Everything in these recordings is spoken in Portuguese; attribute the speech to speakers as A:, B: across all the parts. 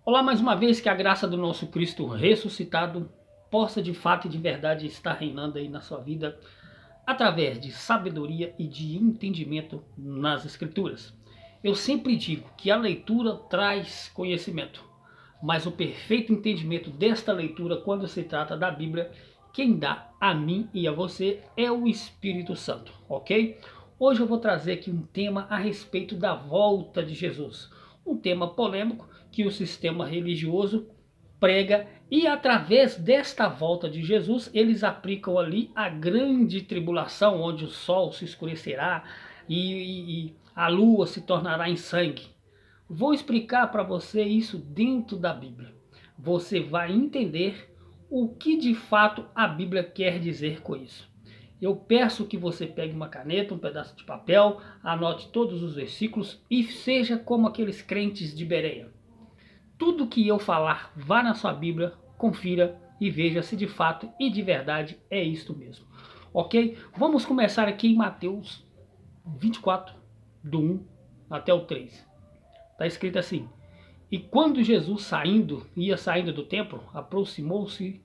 A: Olá, mais uma vez, que a graça do nosso Cristo ressuscitado possa de fato e de verdade estar reinando aí na sua vida através de sabedoria e de entendimento nas Escrituras. Eu sempre digo que a leitura traz conhecimento, mas o perfeito entendimento desta leitura, quando se trata da Bíblia, quem dá a mim e a você é o Espírito Santo, ok? Hoje eu vou trazer aqui um tema a respeito da volta de Jesus. Um tema polêmico que o sistema religioso prega, e através desta volta de Jesus eles aplicam ali a grande tribulação, onde o sol se escurecerá e a lua se tornará em sangue. Vou explicar para você isso dentro da Bíblia. Você vai entender o que de fato a Bíblia quer dizer com isso. Eu peço que você pegue uma caneta, um pedaço de papel, anote todos os versículos e seja como aqueles crentes de Bereia. Tudo que eu falar, vá na sua Bíblia, confira e veja se de fato e de verdade é isto mesmo. Ok? Vamos começar aqui em Mateus 24, do 1 até o 3. Está escrito assim: E quando Jesus ia saindo do templo, aproximou-se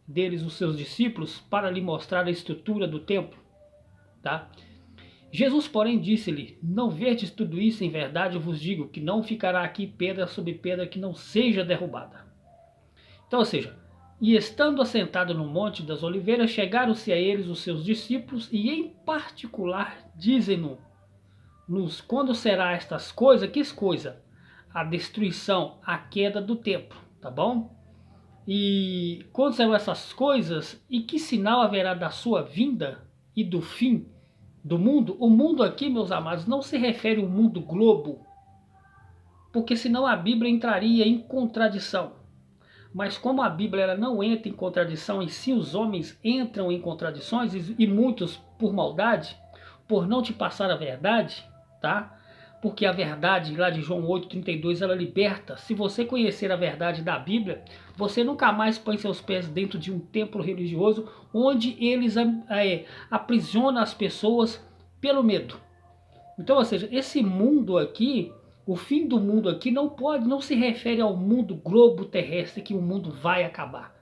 A: deles os seus discípulos para lhe mostrar a estrutura do templo. Tá? Jesus, porém, disse-lhe: Não vedes tudo isso? Em verdade eu vos digo que não ficará aqui pedra sobre pedra que não seja derrubada. Então, ou seja, e estando assentado no monte das oliveiras, chegaram-se a eles os seus discípulos, e em particular dizem-nos quando será estas coisas, que coisa? A destruição, a queda do templo, tá bom? E quando serão essas coisas, e que sinal haverá da sua vinda e do fim do mundo? O mundo aqui, meus amados, não se refere ao mundo globo, porque senão a Bíblia entraria em contradição. Mas como a Bíblia ela não entra em contradição, e sim os homens entram em contradições, e muitos por maldade, por não te passar a verdade, tá? Porque a verdade lá de João 8,32 ela liberta. Se você conhecer a verdade da Bíblia, você nunca mais põe seus pés dentro de um templo religioso onde eles aprisionam as pessoas pelo medo. Então, ou seja, esse mundo aqui, o fim do mundo aqui não se refere ao mundo globo terrestre que o mundo vai acabar.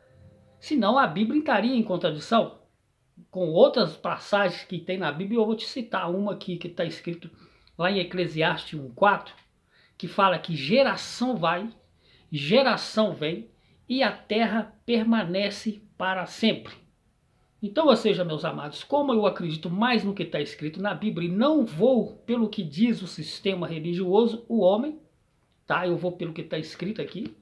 A: Senão a Bíblia estaria em contradição com outras passagens que tem na Bíblia. Eu vou te citar uma aqui que está escrito lá em Eclesiastes 1,4, que fala que geração vai, geração vem e a terra permanece para sempre. Então, ou seja, meus amados, como eu acredito mais no que está escrito na Bíblia e não vou pelo que diz o sistema religioso, o homem, tá? Eu vou pelo que está escrito aqui.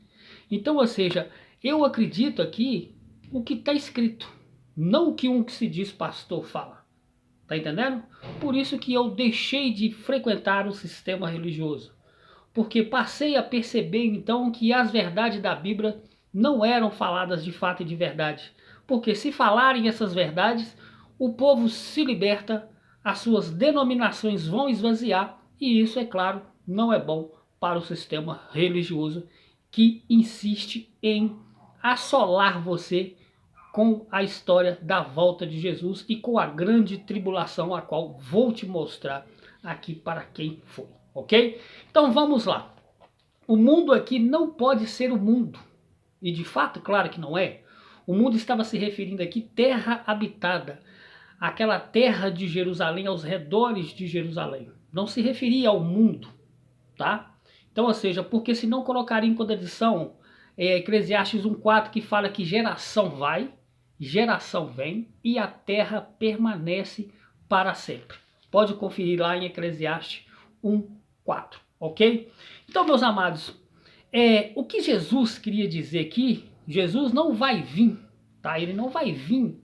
A: Então, ou seja, eu acredito aqui o que está escrito, não o que que se diz pastor fala. Tá entendendo? Por isso que eu deixei de frequentar o sistema religioso, porque passei a perceber então que as verdades da Bíblia não eram faladas de fato e de verdade. Porque se falarem essas verdades, o povo se liberta, as suas denominações vão esvaziar, e isso, é claro, não é bom para o sistema religioso que insiste em assolar você com a história da volta de Jesus e com a grande tribulação, a qual vou te mostrar aqui para quem foi, ok? Então vamos lá. O mundo aqui não pode ser o mundo, e de fato, claro que não é. O mundo estava se referindo aqui terra habitada, aquela terra de Jerusalém, aos redores de Jerusalém. Não se referia ao mundo, tá? Então, ou seja, porque se não colocaria em contradição Eclesiastes 1,4, que fala que geração vai, geração vem e a terra permanece para sempre. Pode conferir lá em Eclesiastes 1,4, ok? Então, meus amados, o que Jesus queria dizer aqui, Jesus não vai vir, tá? Ele não vai vir.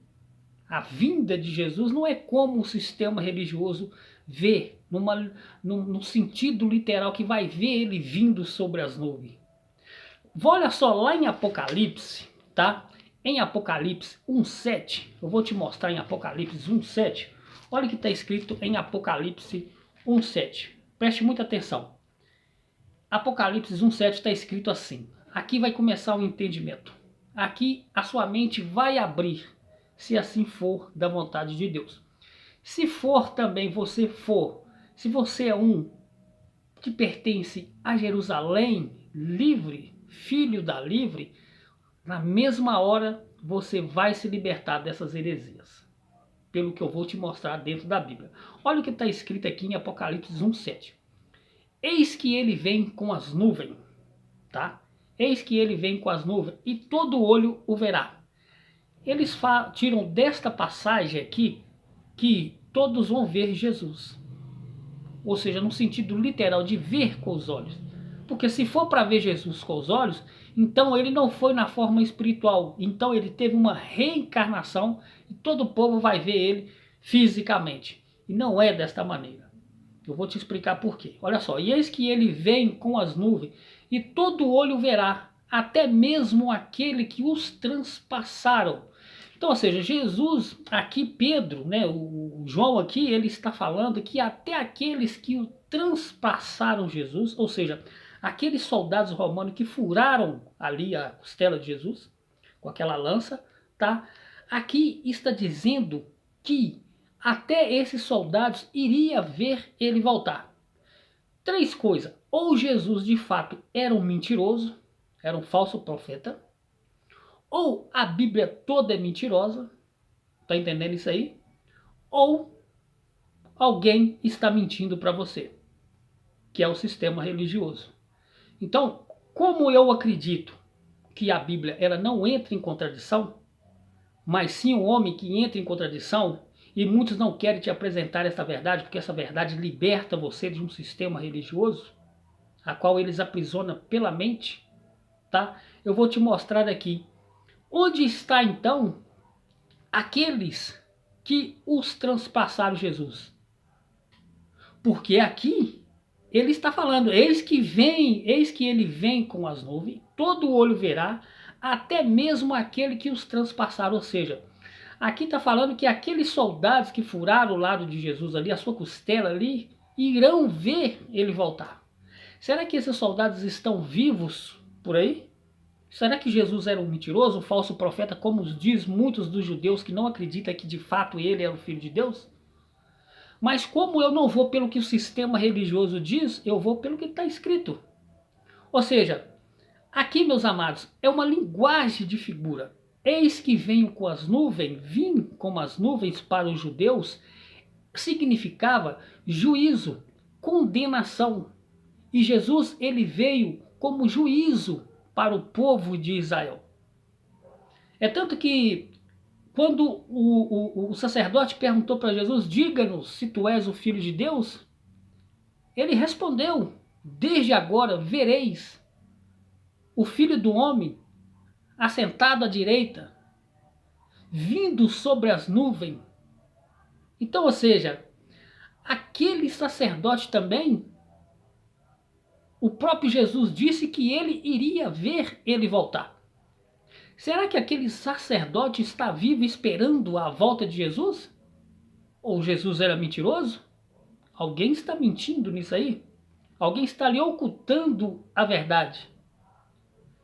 A: A vinda de Jesus não é como o sistema religioso vê, num sentido literal, que vai ver ele vindo sobre as nuvens. Olha só lá em Apocalipse, tá? Em Apocalipse 1,7, eu vou te mostrar em Apocalipse 1,7. Olha o que está escrito em Apocalipse 1,7. Preste muita atenção. Apocalipse 1,7 está escrito assim. Aqui vai começar o entendimento. Aqui a sua mente vai abrir, se assim for da vontade de Deus. Se for também se você é um que pertence a Jerusalém, livre, filho da livre, na mesma hora você vai se libertar dessas heresias. Pelo que eu vou te mostrar dentro da Bíblia. Olha o que está escrito aqui em Apocalipse 1:7. Eis que ele vem com as nuvens, tá? Eis que ele vem com as nuvens e todo olho o verá. Eles tiram desta passagem aqui que todos vão ver Jesus. Ou seja, no sentido literal de ver com os olhos. Porque se for para ver Jesus com os olhos, então ele não foi na forma espiritual. Então ele teve uma reencarnação e todo o povo vai ver ele fisicamente. E não é desta maneira. Eu vou te explicar por quê. Olha só, e eis que ele vem com as nuvens e todo olho verá, até mesmo aquele que os transpassaram. Então, ou seja, Jesus, aqui Pedro, né, o João aqui, ele está falando que até aqueles que o transpassaram Jesus, ou seja, aqueles soldados romanos que furaram ali a costela de Jesus, com aquela lança, tá? Aqui está dizendo que até esses soldados iria ver ele voltar. Três coisas. Ou Jesus de fato era um mentiroso, era um falso profeta, ou a Bíblia toda é mentirosa, tá entendendo isso aí? Ou alguém está mentindo para você, que é o sistema religioso. Então, como eu acredito que a Bíblia ela não entra em contradição, mas sim um homem que entra em contradição, e muitos não querem te apresentar essa verdade, porque essa verdade liberta você de um sistema religioso, a qual eles aprisionam pela mente, tá? Eu vou te mostrar aqui. Onde está então aqueles que os transpassaram Jesus? Porque aqui ele está falando, eis que ele vem com as nuvens, todo olho verá, até mesmo aquele que os transpassaram. Ou seja, aqui está falando que aqueles soldados que furaram o lado de Jesus ali, a sua costela ali, irão ver ele voltar. Será que esses soldados estão vivos por aí? Será que Jesus era um mentiroso, um falso profeta, como diz muitos dos judeus que não acreditam que de fato ele era o Filho de Deus? Mas como eu não vou pelo que o sistema religioso diz, eu vou pelo que está escrito. Ou seja, aqui, meus amados, é uma linguagem de figura. Eis que venho com as nuvens, vim com as nuvens para os judeus, significava juízo, condenação. E Jesus, ele veio como juízo para o povo de Israel. É tanto que quando o sacerdote perguntou para Jesus, diga-nos se tu és o Filho de Deus, ele respondeu, desde agora vereis o Filho do Homem assentado à direita, vindo sobre as nuvens. Então, ou seja, aquele sacerdote também, o próprio Jesus disse que ele iria ver ele voltar. Será que aquele sacerdote está vivo esperando a volta de Jesus? Ou Jesus era mentiroso? Alguém está mentindo nisso aí? Alguém está ali ocultando a verdade.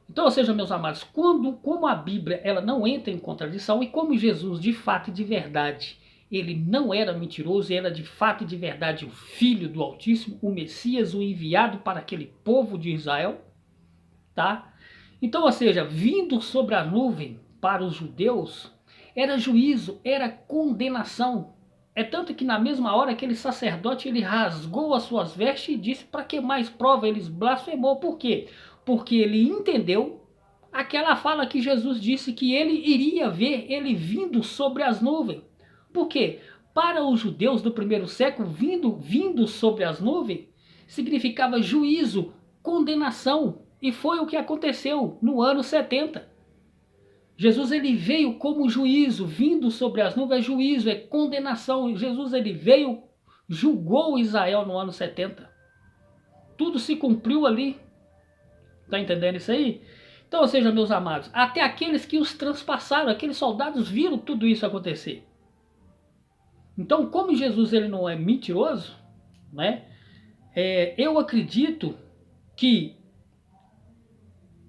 A: Então, ou seja, meus amados, como a Bíblia ela não entra em contradição e como Jesus, de fato e de verdade, ele não era mentiroso, era de fato e de verdade o Filho do Altíssimo, o Messias, o enviado para aquele povo de Israel, tá? Então, ou seja, vindo sobre a nuvem para os judeus, era juízo, era condenação. É tanto que na mesma hora aquele sacerdote ele rasgou as suas vestes e disse para que mais prova eles blasfemou. Por quê? Porque ele entendeu aquela fala que Jesus disse que ele iria ver ele vindo sobre as nuvens. Por quê? Para os judeus do primeiro século, vindo sobre as nuvens, significava juízo, condenação. E foi o que aconteceu no ano 70. Jesus ele veio como juízo, vindo sobre as nuvens é juízo, é condenação. Jesus ele veio, julgou Israel no ano 70. Tudo se cumpriu ali. Tá entendendo isso aí? Então, ou seja, meus amados, até aqueles que os transpassaram, aqueles soldados viram tudo isso acontecer. Então, como Jesus ele não é mentiroso, né? Eu acredito que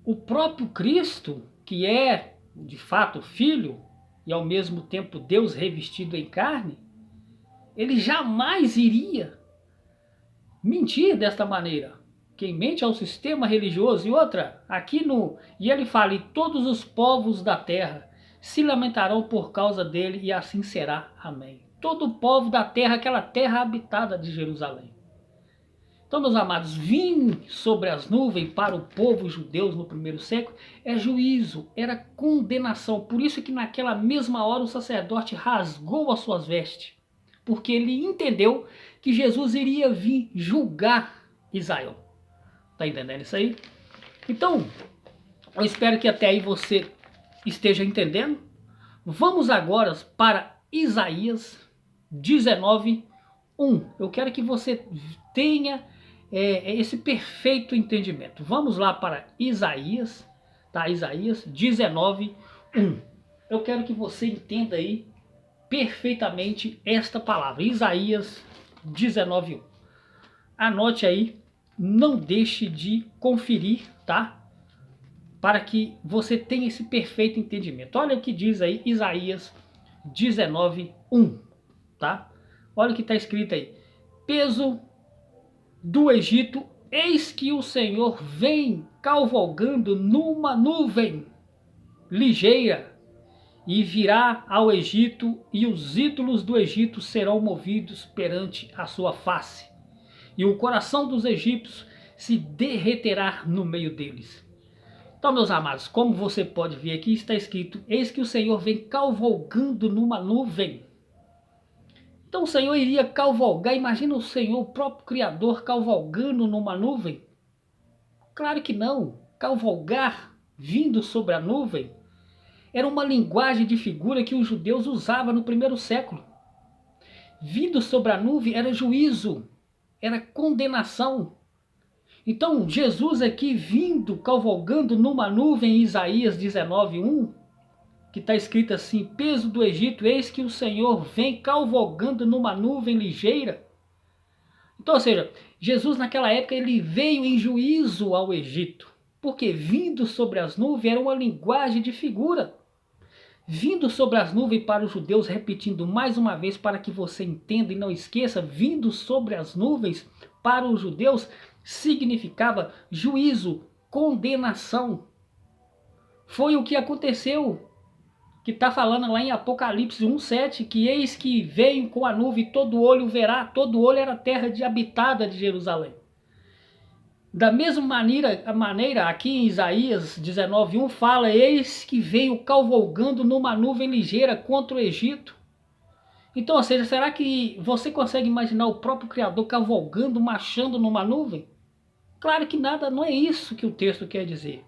A: o próprio Cristo, que é de fato Filho e ao mesmo tempo Deus revestido em carne, ele jamais iria mentir desta maneira. quem mente ao sistema religioso. E outra, e ele fala, e todos os povos da terra se lamentarão por causa dele, e assim será. Amém. Todo o povo da terra, aquela terra habitada de Jerusalém. Então, meus amados, vir sobre as nuvens para o povo judeu no primeiro século é juízo, era condenação. Por isso que naquela mesma hora o sacerdote rasgou as suas vestes, porque ele entendeu que Jesus iria vir julgar Israel. Tá entendendo isso aí? Então, eu espero que até aí você esteja entendendo. Vamos agora para Isaías 19:1. Eu quero que você tenha esse perfeito entendimento. Vamos lá para Isaías, tá? Isaías 19:1. Eu quero que você entenda aí perfeitamente esta palavra. Isaías 19:1. Anote aí, não deixe de conferir, tá? Para que você tenha esse perfeito entendimento. Olha o que diz aí Isaías 19:1, tá? Olha o que está escrito aí. Peso do Egito, eis que o Senhor vem cavalgando numa nuvem ligeira, e virá ao Egito, e os ídolos do Egito serão movidos perante a sua face, e o coração dos egípcios se derreterá no meio deles. Então, meus amados, como você pode ver aqui, está escrito, eis que o Senhor vem cavalgando numa nuvem. Então o Senhor iria cavalgar, imagina o Senhor, o próprio Criador, cavalgando numa nuvem? Claro que não. Cavalgar, vindo sobre a nuvem, era uma linguagem de figura que os judeus usavam no primeiro século. Vindo sobre a nuvem era juízo, era condenação. Então Jesus aqui vindo, cavalgando numa nuvem, em Isaías 19:1, que está escrito assim, peso do Egito, eis que o Senhor vem cavalgando numa nuvem ligeira. Então, ou seja, Jesus naquela época ele veio em juízo ao Egito, porque vindo sobre as nuvens era uma linguagem de figura. Vindo sobre as nuvens para os judeus, repetindo mais uma vez para que você entenda e não esqueça, vindo sobre as nuvens para os judeus significava juízo, condenação. Foi o que aconteceu, que está falando lá em Apocalipse 1:7, que eis que veio com a nuvem, todo olho verá, todo olho era a terra habitada de Jerusalém. Da mesma maneira aqui em Isaías 19:1 fala, eis que veio cavalgando numa nuvem ligeira contra o Egito. Então, ou seja, será que você consegue imaginar o próprio Criador cavalgando, marchando numa nuvem? Claro que nada, não é isso que o texto quer dizer.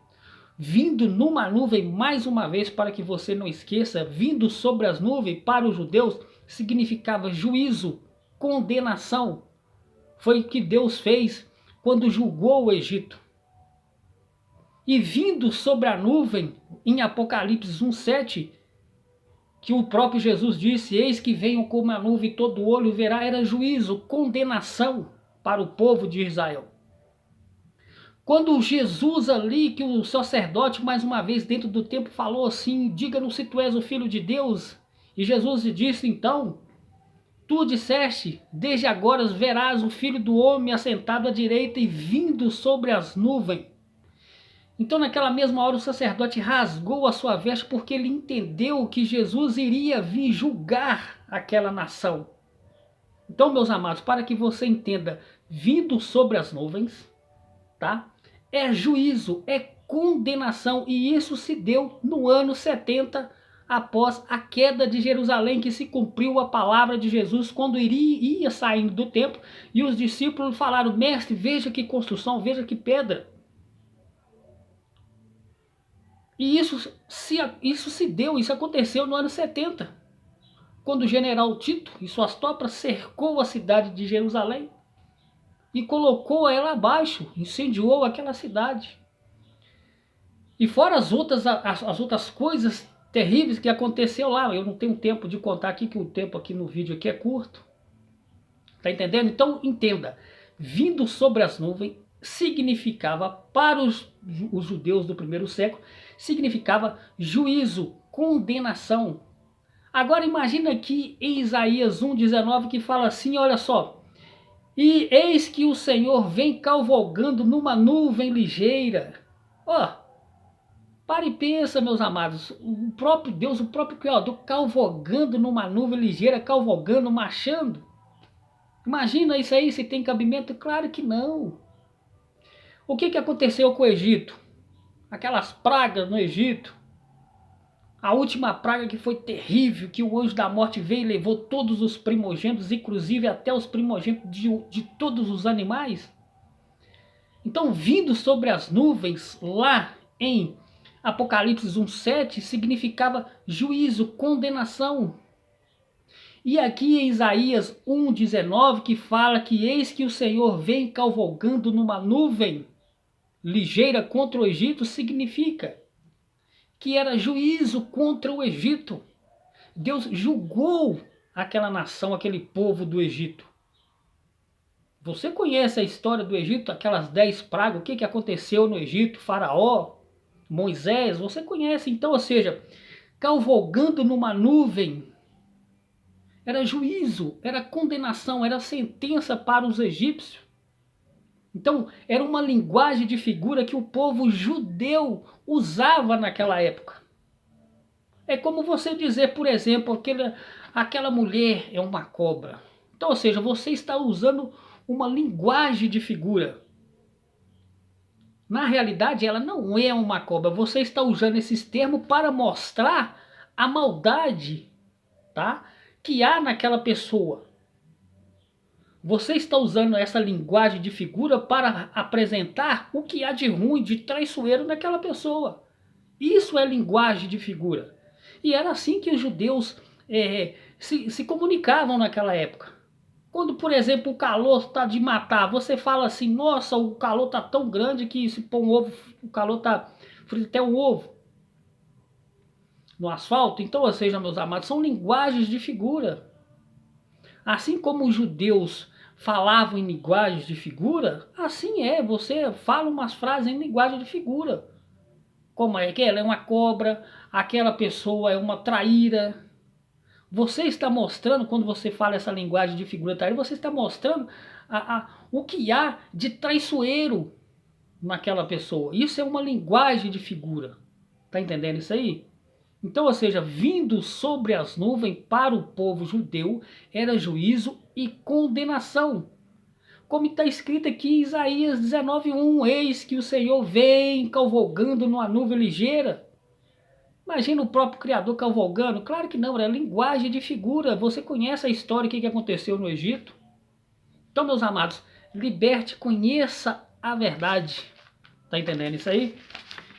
A: Vindo numa nuvem, mais uma vez, para que você não esqueça, vindo sobre as nuvens para os judeus significava juízo, condenação. Foi o que Deus fez quando julgou o Egito. E vindo sobre a nuvem, em Apocalipse 1:7, que o próprio Jesus disse, eis que venho como a nuvem, todo olho verá, era juízo, condenação para o povo de Israel. Quando Jesus ali, que o sacerdote mais uma vez dentro do templo falou assim, diga-nos se tu és o Filho de Deus. E Jesus disse então, tu disseste, desde agora verás o Filho do Homem assentado à direita e vindo sobre as nuvens. Então naquela mesma hora o sacerdote rasgou a sua veste porque ele entendeu que Jesus iria vir julgar aquela nação. Então, meus amados, para que você entenda, vindo sobre as nuvens, tá? É juízo, é condenação, e isso se deu no ano 70 após a queda de Jerusalém, que se cumpriu a palavra de Jesus quando ia saindo do templo, e os discípulos falaram, mestre, veja que construção, veja que pedra. E isso se deu, isso aconteceu no ano 70, quando o general Tito e suas tropas cercou a cidade de Jerusalém e colocou ela abaixo, incendiou aquela cidade. E fora as outras coisas terríveis que aconteceu lá, eu não tenho tempo de contar aqui, que o tempo aqui no vídeo aqui é curto. Tá entendendo? Então entenda, vindo sobre as nuvens significava, para os judeus do primeiro século, significava juízo, condenação. Agora imagina aqui em Isaías 1:19 que fala assim, olha só, E eis que o Senhor vem cavalgando numa nuvem ligeira. Ó, para e pensa, meus amados, o próprio Deus, o próprio Criador, cavalgando numa nuvem ligeira, cavalgando, marchando. Imagina isso aí, se tem cabimento? Claro que não. O que aconteceu com o Egito? Aquelas pragas no Egito. A última praga que foi terrível, que o anjo da morte veio e levou todos os primogênitos, inclusive até os primogênitos de todos os animais. Então, vindo sobre as nuvens, lá em Apocalipse 1:7, significava juízo, condenação. E aqui em Isaías 1:19, que fala que eis que o Senhor vem cavalgando numa nuvem ligeira contra o Egito, significa que era juízo contra o Egito. Deus julgou aquela nação, aquele povo do Egito. Você conhece a história do Egito, aquelas 10 pragas, o que aconteceu no Egito, Faraó, Moisés, você conhece. Então, ou seja, cavalgando numa nuvem, era juízo, era condenação, era sentença para os egípcios. Então, era uma linguagem de figura que o povo judeu usava naquela época. É como você dizer, por exemplo, aquela mulher é uma cobra. Então, ou seja, você está usando uma linguagem de figura. Na realidade, ela não é uma cobra. Você está usando esses termos para mostrar a maldade, tá, que há naquela pessoa. Você está usando essa linguagem de figura para apresentar o que há de ruim, de traiçoeiro naquela pessoa. Isso é linguagem de figura. E era assim que os judeus se comunicavam naquela época. Quando, por exemplo, o calor está de matar, você fala assim, nossa, o calor está tão grande que se pôr um ovo, o calor está frito até o ovo no asfalto. Então, ou seja, meus amados, são linguagens de figura. Assim como os judeus falavam em linguagens de figura, assim você fala umas frases em linguagem de figura. Como é que ela é uma cobra, aquela pessoa é uma traíra. Você está mostrando, quando você fala essa linguagem de figura traíra, você está mostrando o que há de traiçoeiro naquela pessoa. Isso é uma linguagem de figura. Tá entendendo isso aí? Então, ou seja, vindo sobre as nuvens para o povo judeu era juízo e condenação. Como está escrito aqui em Isaías 19:1, eis que o Senhor vem cavalgando numa nuvem ligeira. Imagina o próprio Criador cavalgando. Claro que não, é linguagem de figura. Você conhece a história, o que aconteceu no Egito? Então, meus amados, liberte, conheça a verdade. Tá entendendo isso aí?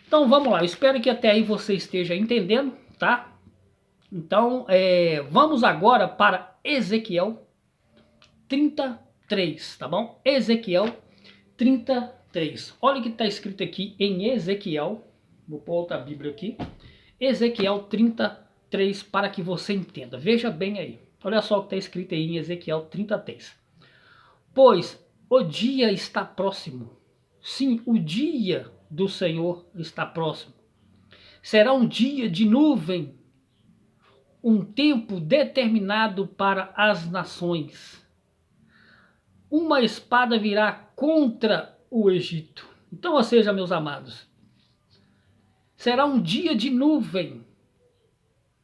A: Então, vamos lá. Eu espero que até aí você esteja entendendo, tá? Então, vamos agora para Ezequiel 33, tá bom? Ezequiel 33. Olha o que está escrito aqui em Ezequiel. Vou pôr outra Bíblia aqui. Ezequiel 33, para que você entenda. Veja bem aí. Olha só o que está escrito aí em Ezequiel 33. Pois o dia está próximo. Sim, o dia do Senhor está próximo. Será um dia de nuvem, um tempo determinado para as nações. Uma espada virá contra o Egito. Então, ou seja, meus amados, será um dia de nuvem.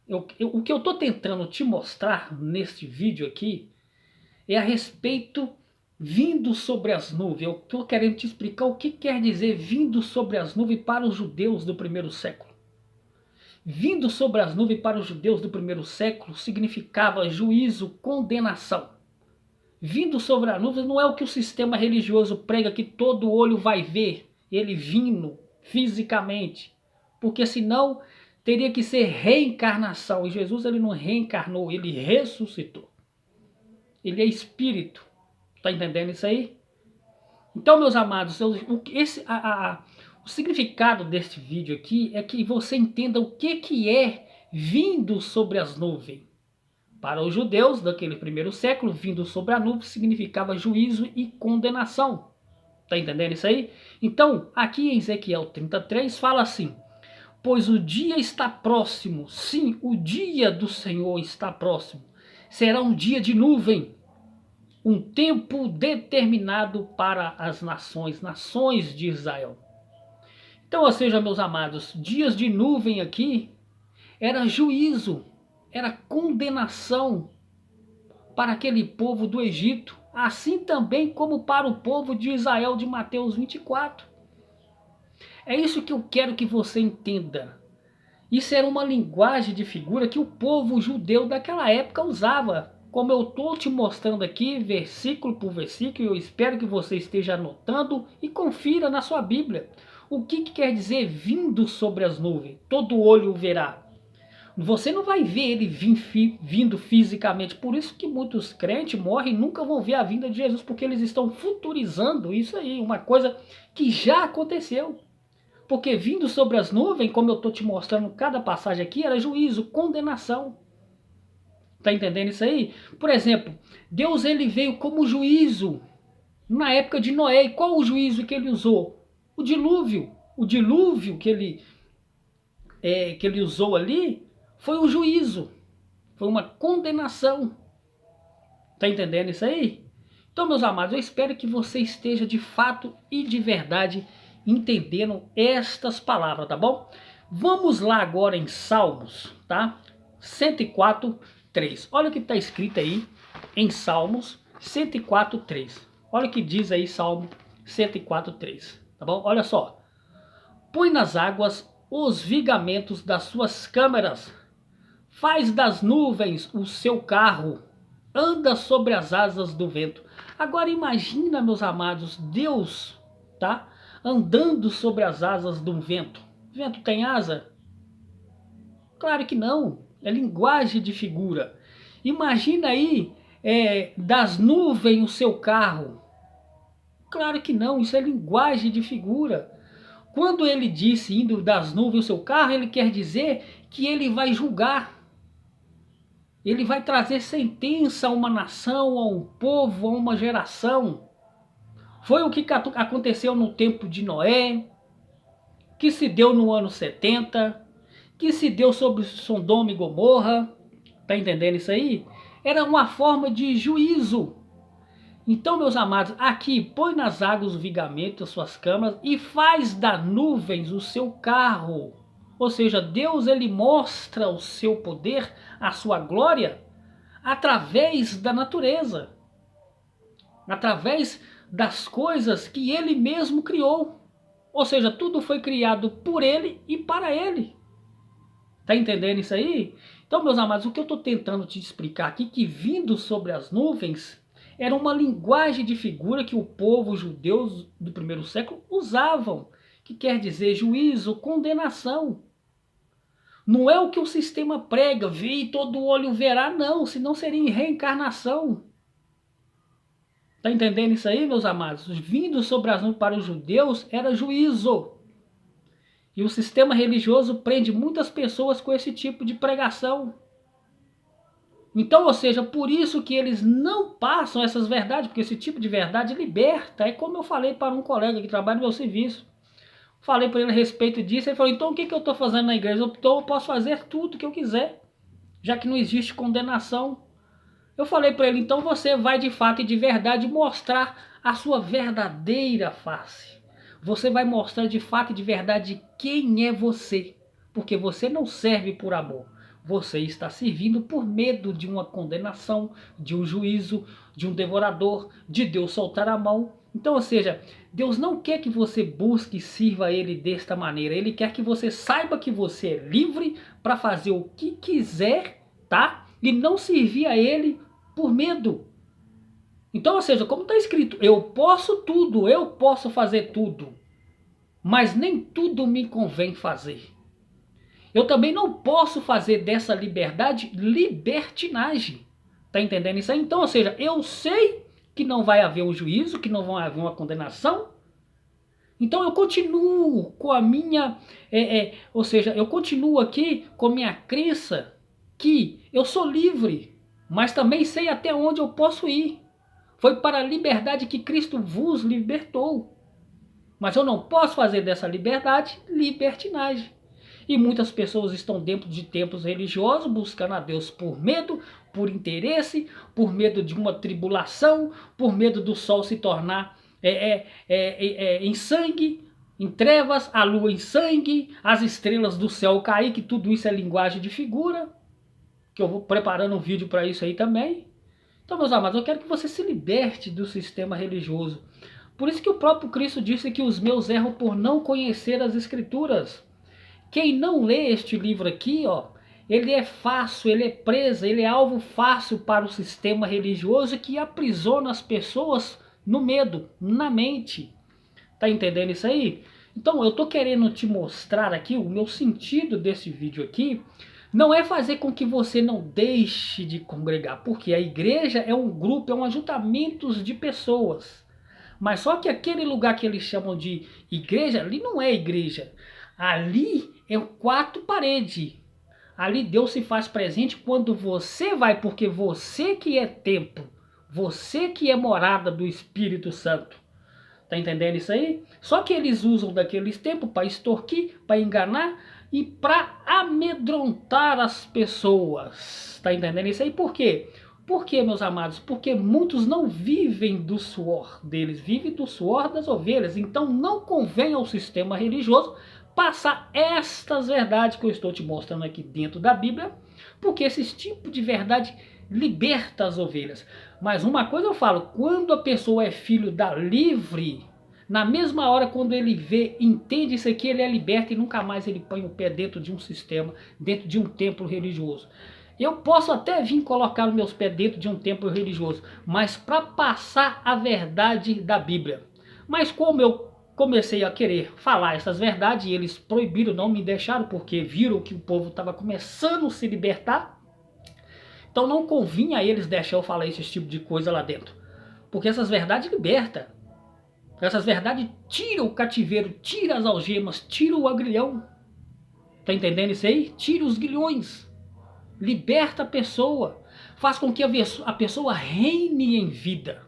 A: O que eu estou tentando te mostrar neste vídeo aqui é a respeito vindo sobre as nuvens. Eu estou querendo te explicar o que quer dizer vindo sobre as nuvens para os judeus do primeiro século. Vindo sobre as nuvens para os judeus do primeiro século significava juízo, condenação. Vindo sobre as nuvens não é o que o sistema religioso prega, que todo olho vai ver ele vindo fisicamente, porque senão teria que ser reencarnação, e Jesus ele não reencarnou, ele ressuscitou. Ele é espírito. Tá entendendo isso aí? Então, meus amados, o significado deste vídeo aqui é que você entenda o que é vindo sobre as nuvens. Para os judeus daquele primeiro século, vindo sobre a nuvem significava juízo e condenação. Tá entendendo isso aí? Então, aqui em Ezequiel 33 fala assim: pois o dia está próximo, sim, o dia do Senhor está próximo. Será um dia de nuvem. um tempo determinado para as nações de Israel. Então, ou seja, meus amados, dias de nuvem aqui era juízo, era condenação para aquele povo do Egito, assim também como para o povo de Israel de Mateus 24. É isso que eu quero que você entenda. Isso era uma linguagem de figura que o povo judeu daquela época usava. Como eu estou te mostrando aqui, versículo por versículo, eu espero que você esteja anotando e confira na sua Bíblia. O que quer dizer vindo sobre as nuvens? Todo olho o verá. Você não vai ver ele vindo fisicamente. Por isso que muitos crentes morrem e nunca vão ver a vinda de Jesus, porque eles estão futurizando isso aí, uma coisa que já aconteceu. Porque vindo sobre as nuvens, como eu estou te mostrando cada passagem aqui, era juízo, condenação. Tá entendendo isso aí? Por exemplo, Deus ele veio como juízo na época de Noé. E qual o juízo que ele usou? O dilúvio. O dilúvio que ele usou ali foi um juízo. Foi uma condenação. Tá entendendo isso aí? Então, meus amados, eu espero que você esteja de fato e de verdade entendendo estas palavras, tá bom? Vamos lá agora em Salmos, tá? 104, 3. Olha o que está escrito aí em Salmos 104, 3. Olha o que diz aí Salmo 104, 3. Tá bom? Olha só. Põe nas águas os vigamentos das suas câmaras, faz das nuvens o seu carro, anda sobre as asas do vento. Agora imagina, meus amados, Deus, tá? Andando sobre as asas de um vento. O vento tem asa? Claro que não. É linguagem de figura. Imagina aí das nuvens o seu carro. Claro que não. Isso é linguagem de figura. Quando ele disse indo das nuvens o seu carro, ele quer dizer que ele vai julgar. Ele vai trazer sentença a uma nação, a um povo, a uma geração. Foi o que aconteceu no tempo de Noé, que se deu no ano 70, que se deu sobre Sodoma e Gomorra. Tá entendendo isso aí? Era uma forma de juízo. Então, meus amados, aqui põe nas águas o vigamento, as suas câmaras, e faz das nuvens o seu carro. Ou seja, Deus ele mostra o seu poder, a sua glória, através da natureza. Através das coisas que ele mesmo criou. Ou seja, tudo foi criado por ele e para ele. Tá entendendo isso aí? Então, meus amados, o que eu estou tentando te explicar aqui, que vindo sobre as nuvens, era uma linguagem de figura que o povo judeu do primeiro século usavam, que quer dizer juízo, condenação. Não é o que o sistema prega, vê e todo olho verá, não, senão seria reencarnação. Tá entendendo isso aí, meus amados? Vindo sobre as nuvens para os judeus era juízo. E o sistema religioso prende muitas pessoas com esse tipo de pregação. Então, ou seja, por isso que eles não passam essas verdades, porque esse tipo de verdade liberta. É como eu falei para um colega que trabalha no meu serviço. Falei para ele a respeito disso, ele falou, então o que eu estou fazendo na igreja? Então eu posso fazer tudo que eu quiser, já que não existe condenação. Eu falei para ele, então você vai de fato e de verdade mostrar a sua verdadeira face. Você vai mostrar de fato e de verdade quem é você. Porque você não serve por amor. Você está servindo por medo de uma condenação, de um juízo, de um devorador, de Deus soltar a mão. Então, ou seja, Deus não quer que você busque e sirva a Ele desta maneira. Ele quer que você saiba que você é livre para fazer o que quiser, tá? E não servir a Ele por medo. Então, ou seja, como está escrito, eu posso tudo, eu posso fazer tudo, mas nem tudo me convém fazer. Eu também não posso fazer dessa liberdade libertinagem. Tá entendendo isso aí? Então, ou seja, eu sei que não vai haver um juízo, que não vai haver uma condenação. Então eu continuo com a minha, ou seja, eu continuo aqui com a minha crença que eu sou livre, mas também sei até onde eu posso ir. Foi para a liberdade que Cristo vos libertou. Mas eu não posso fazer dessa liberdade libertinagem. E muitas pessoas estão dentro de templos religiosos buscando a Deus por medo, por interesse, por medo de uma tribulação, por medo do sol se tornar em sangue, em trevas, a lua em sangue, as estrelas do céu cair, que tudo isso é linguagem de figura, que eu vou preparando um vídeo para isso aí também. Então, meus amados, eu quero que você se liberte do sistema religioso. Por isso que o próprio Cristo disse que os meus erram por não conhecer as Escrituras. Quem não lê este livro aqui, ó, ele é fácil, ele é presa, ele é alvo fácil para o sistema religioso que aprisiona as pessoas no medo, na mente. Tá entendendo isso aí? Então eu tô querendo te mostrar aqui o meu sentido desse vídeo aqui. Não é fazer com que você não deixe de congregar, porque a igreja é um grupo, é um ajuntamento de pessoas. Mas só que aquele lugar que eles chamam de igreja, ali não é igreja. Ali é o quatro paredes. Ali Deus se faz presente quando você vai, porque você que é templo, você que é morada do Espírito Santo. Tá entendendo isso aí? Só que eles usam daqueles tempos para extorquir, para enganar e para amedrontar as pessoas. Tá entendendo isso aí? Por quê? Por quê, meus amados? Porque muitos não vivem do suor deles, vivem do suor das ovelhas. Então não convém ao sistema religioso passar estas verdades que eu estou te mostrando aqui dentro da Bíblia, porque esse tipo de verdade liberta as ovelhas. Mas uma coisa eu falo, quando a pessoa é filho da livre, na mesma hora quando ele vê, entende isso aqui, ele é liberto e nunca mais ele põe o pé dentro de um sistema, dentro de um templo religioso. Eu posso até vir colocar os meus pés dentro de um templo religioso, mas para passar a verdade da Bíblia. Mas como eu comecei a querer falar essas verdades e eles proibiram, não me deixaram, porque viram que o povo estava começando a se libertar, então não convinha a eles deixar eu falar esse tipo de coisa lá dentro. Porque essas verdades libertam. Essas verdades tiram o cativeiro, tiram as algemas, tiram o agrilhão. Tá entendendo isso aí? Tira os grilhões. Liberta a pessoa. Faz com que a pessoa reine em vida.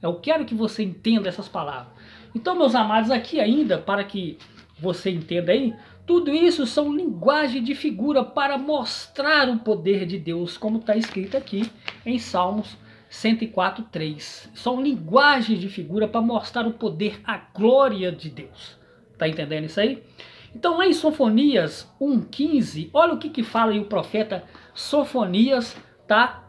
A: Eu quero que você entenda essas palavras. Então, meus amados, aqui ainda, para que você entenda aí, tudo isso são linguagem de figura para mostrar o poder de Deus, como está escrito aqui em Salmos 104:3. São linguagens de figura para mostrar o poder, a glória de Deus. Tá entendendo isso aí? Então lá em Sofonias 1:15, olha o que fala aí o profeta Sofonias, tá?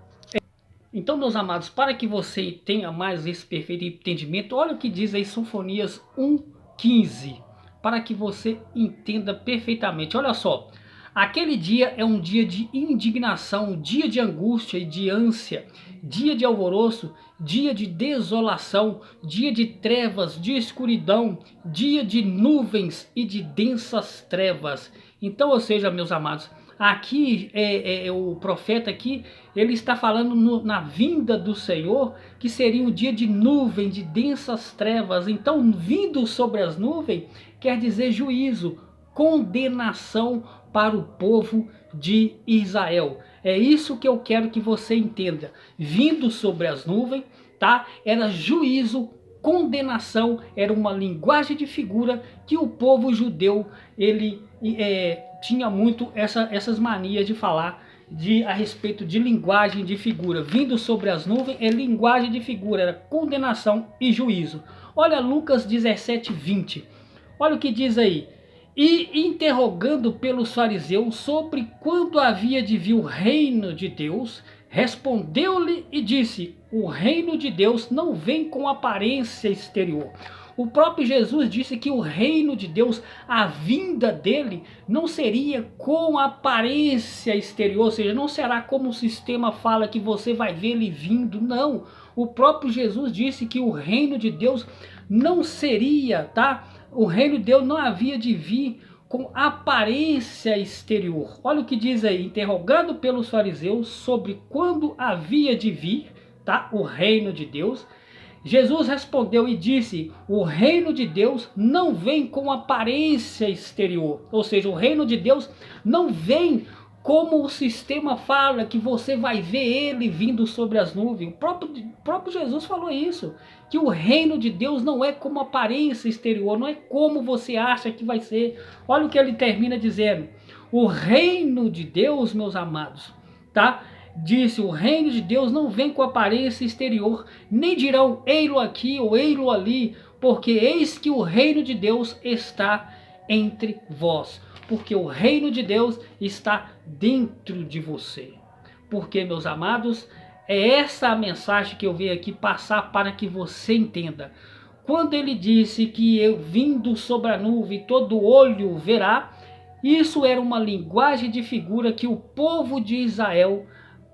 A: Então, meus amados, para que você tenha mais esse perfeito entendimento, olha o que diz aí Sofonias 1:15, para que você entenda perfeitamente. Olha só, aquele dia é um dia de indignação, dia de angústia e de ânsia, dia de alvoroço, dia de desolação, dia de trevas, de escuridão, dia de nuvens e de densas trevas. Então, ou seja, meus amados, aqui o profeta aqui, ele está falando na vinda do Senhor, que seria um dia de nuvem, de densas trevas. Então, vindo sobre as nuvens, quer dizer juízo, condenação para o povo de Israel. É isso que eu quero que você entenda. Vindo sobre as nuvens, tá? Era juízo, condenação, era uma linguagem de figura que o povo judeu, ele tinha muito essas manias de falar a respeito de linguagem de figura. Vindo sobre as nuvens é linguagem de figura, era condenação e juízo. Olha Lucas 17:20. Olha o que diz aí. E interrogando pelos fariseus sobre quando havia de vir o reino de Deus, respondeu-lhe e disse: o reino de Deus não vem com aparência exterior. O próprio Jesus disse que o reino de Deus, a vinda dele, não seria com aparência exterior, ou seja, não será como o sistema fala que você vai ver ele vindo, não. O próprio Jesus disse que o reino de Deus não seria, tá? O reino de Deus não havia de vir com aparência exterior. Olha o que diz aí, interrogando pelos fariseus sobre quando havia de vir, tá? O reino de Deus. Jesus respondeu e disse: o reino de Deus não vem com aparência exterior. Ou seja, o reino de Deus não vem como o sistema fala que você vai ver ele vindo sobre as nuvens. O próprio Jesus falou isso, que o reino de Deus não é como aparência exterior, não é como você acha que vai ser. Olha o que ele termina dizendo: o reino de Deus, meus amados, tá? Disse: o reino de Deus não vem com aparência exterior, nem dirão ei-lo aqui ou ei-lo ali, porque eis que o reino de Deus está entre vós. Porque o reino de Deus está dentro de você. Porque, meus amados, é essa a mensagem que eu venho aqui passar para que você entenda. Quando ele disse que eu vindo sobre a nuvem todo olho verá, isso era uma linguagem de figura que o povo de Israel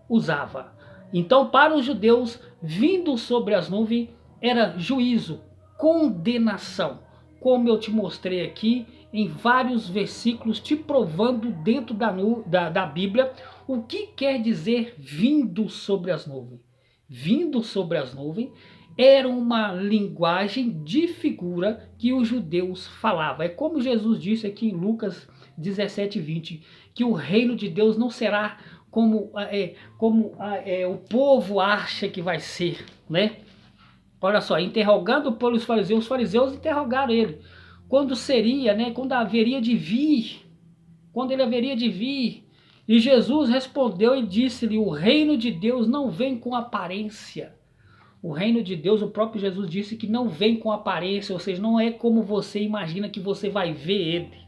A: usava. Então, para os judeus, vindo sobre as nuvens era juízo, condenação, como eu te mostrei aqui em vários versículos, te provando dentro da Bíblia o que quer dizer vindo sobre as nuvens. Vindo sobre as nuvens era uma linguagem de figura que os judeus falavam. É como Jesus disse aqui em Lucas 17:20, que o reino de Deus não será como o povo acha que vai ser, né? Olha só, interrogado pelos fariseus, os fariseus interrogaram ele. Quando seria, né? Quando haveria de vir, quando ele haveria de vir. E Jesus respondeu e disse-lhe: o reino de Deus não vem com aparência. O reino de Deus, o próprio Jesus disse que não vem com aparência, ou seja, não é como você imagina que você vai ver ele.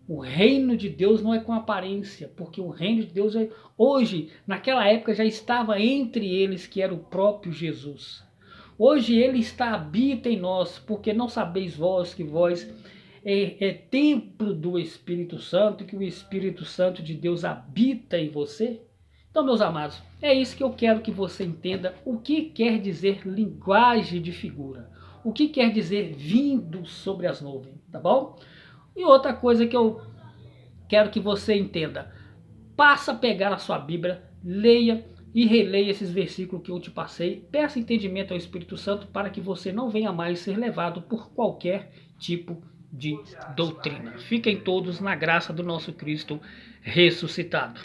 A: O reino de Deus não é com aparência, porque o reino de Deus hoje, naquela época, já estava entre eles, que era o próprio Jesus. Hoje ele habita em nós, porque não sabeis vós que vós é templo do Espírito Santo, que o Espírito Santo de Deus habita em você? Então, meus amados, é isso que eu quero que você entenda, o que quer dizer linguagem de figura, o que quer dizer vindo sobre as nuvens, tá bom? E outra coisa que eu quero que você entenda, passa a pegar a sua Bíblia, leia e releia esses versículos que eu te passei, peça entendimento ao Espírito Santo para que você não venha mais ser levado por qualquer tipo de doutrina. Fiquem todos na graça do nosso Cristo ressuscitado.